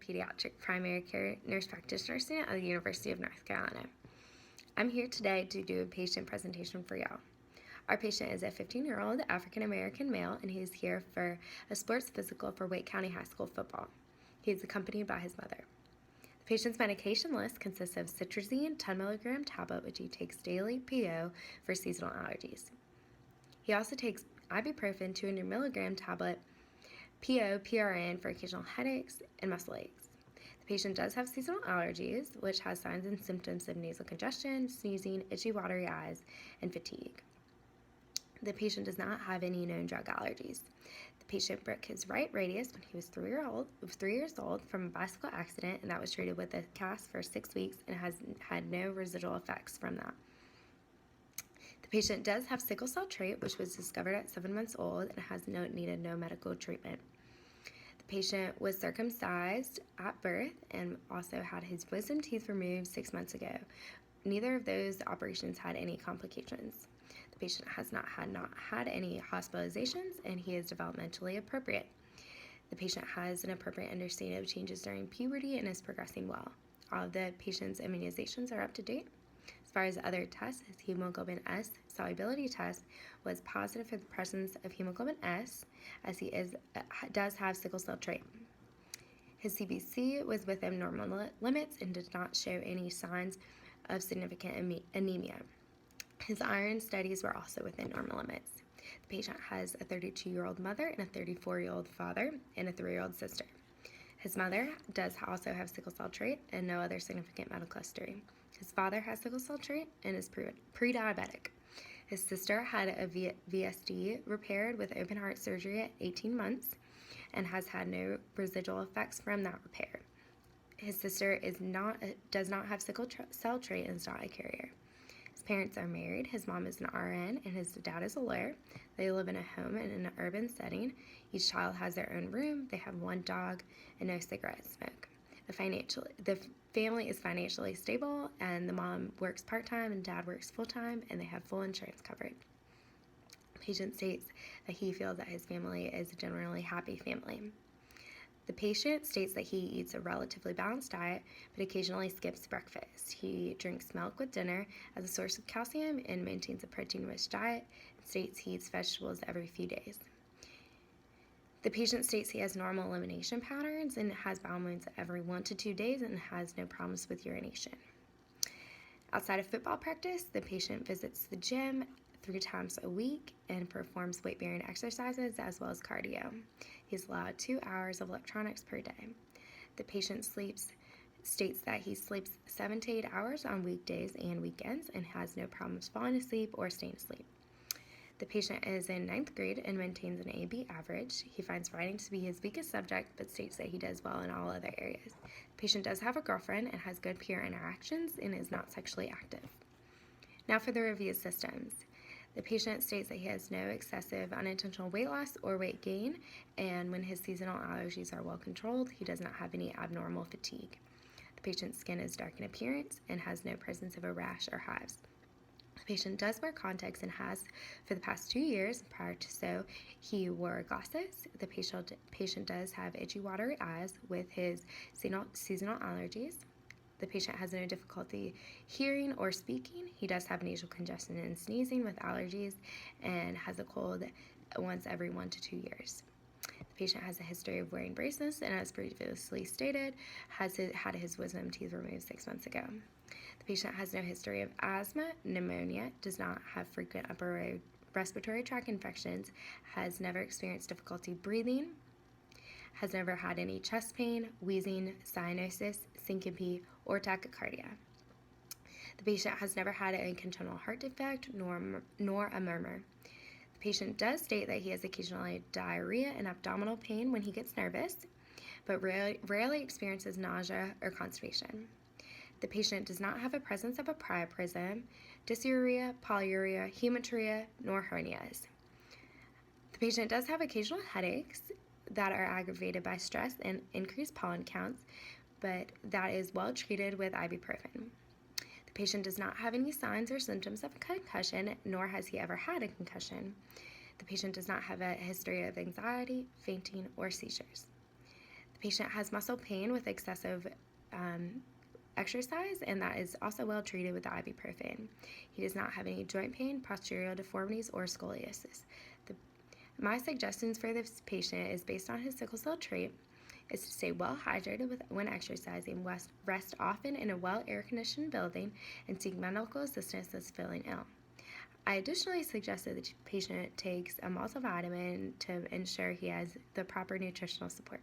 pediatric primary care nurse practitioner student at the University of North Carolina. I'm here today to do a patient presentation for y'all. Our patient is a 15-year-old African-American male, and he is here for a sports physical for Wake County High School football. He is accompanied by his mother. The patient's medication list consists of cetirizine 10 mg tablet, which he takes daily PO for seasonal allergies. He also takes ibuprofen 200 mg tablet PO, PRN for occasional headaches and muscle aches. The patient does have seasonal allergies, which has signs and symptoms of nasal congestion, sneezing, itchy, watery eyes, and fatigue. The patient does not have any known drug allergies. The patient broke his right radius when he was 3 years old from a bicycle accident, and that was treated with a cast for 6 weeks and has had no residual effects from that. The patient does have sickle cell trait, which was discovered at 7 months old and has needed no medical treatment. The patient was circumcised at birth and also had his wisdom teeth removed 6 months ago. Neither of those operations had any complications. The patient has not had any hospitalizations, and he is developmentally appropriate. The patient has an appropriate understanding of changes during puberty and is progressing well. All of the patient's immunizations are up to date. As far as other tests, his hemoglobin S solubility test was positive for the presence of hemoglobin S, as he does have sickle cell trait. His CBC was within normal limits and did not show any signs of significant anemia. His iron studies were also within normal limits. The patient has a 32-year-old mother and a 34-year-old father and a 3-year-old sister. His mother does also have sickle cell trait and no other significant medical history. His father has sickle cell trait and is pre-diabetic. His sister had a VSD repaired with open heart surgery at 18 months and has had no residual effects from that repair. His sister does not have sickle cell trait and is not a carrier. His parents are married. His mom is an RN and his dad is a lawyer. They live in a home in an urban setting. Each child has their own room. They have 1 dog and no cigarette smoke. The family is financially stable, and the mom works part-time and dad works full-time, and they have full insurance coverage. The patient states that he feels that his family is a generally happy family. The patient states that he eats a relatively balanced diet, but occasionally skips breakfast. He drinks milk with dinner as a source of calcium and maintains a protein-rich diet, and states he eats vegetables every few days. The patient states he has normal elimination patterns and has bowel movements every 1 to 2 days and has no problems with urination. Outside of football practice, the patient visits the gym 3 times a week and performs weight-bearing exercises as well as cardio. He's allowed 2 hours of electronics per day. The patient states that he sleeps 7 to 8 hours on weekdays and weekends and has no problems falling asleep or staying asleep. The patient is in 9th grade and maintains an AB average. He finds writing to be his weakest subject, but states that he does well in all other areas. The patient does have a girlfriend and has good peer interactions and is not sexually active. Now for the review systems. The patient states that he has no excessive unintentional weight loss or weight gain, and when his seasonal allergies are well controlled, he does not have any abnormal fatigue. The patient's skin is dark in appearance and has no presence of a rash or hives. The patient does wear contacts and has for the past 2 years. Prior to so, he wore glasses. The patient does have itchy, watery eyes with his seasonal allergies. The patient has no difficulty hearing or speaking. He does have nasal congestion and sneezing with allergies and has a cold once every 1 to 2 years. The patient has a history of wearing braces and, as previously stated, had his wisdom teeth removed 6 months ago. The patient has no history of asthma, pneumonia, does not have frequent upper respiratory tract infections, has never experienced difficulty breathing, has never had any chest pain, wheezing, cyanosis, syncope, or tachycardia. The patient has never had a congenital heart defect nor a murmur. The patient does state that he has occasionally diarrhea and abdominal pain when he gets nervous, but rarely experiences nausea or constipation. The patient does not have a presence of a priapism, dysuria, polyuria, hematuria, nor hernias. The patient does have occasional headaches that are aggravated by stress and increased pollen counts, but that is well treated with ibuprofen. The patient does not have any signs or symptoms of a concussion, nor has he ever had a concussion. The patient does not have a history of anxiety, fainting, or seizures. Patient has muscle pain with excessive exercise, and that is also well treated with the ibuprofen. He does not have any joint pain, postural deformities, or scoliosis. My suggestions for this patient is based on his sickle cell trait is to stay well hydrated when exercising, rest often in a well air-conditioned building, and seek medical assistance as feeling ill. I additionally suggest that the patient takes a multivitamin to ensure he has the proper nutritional support.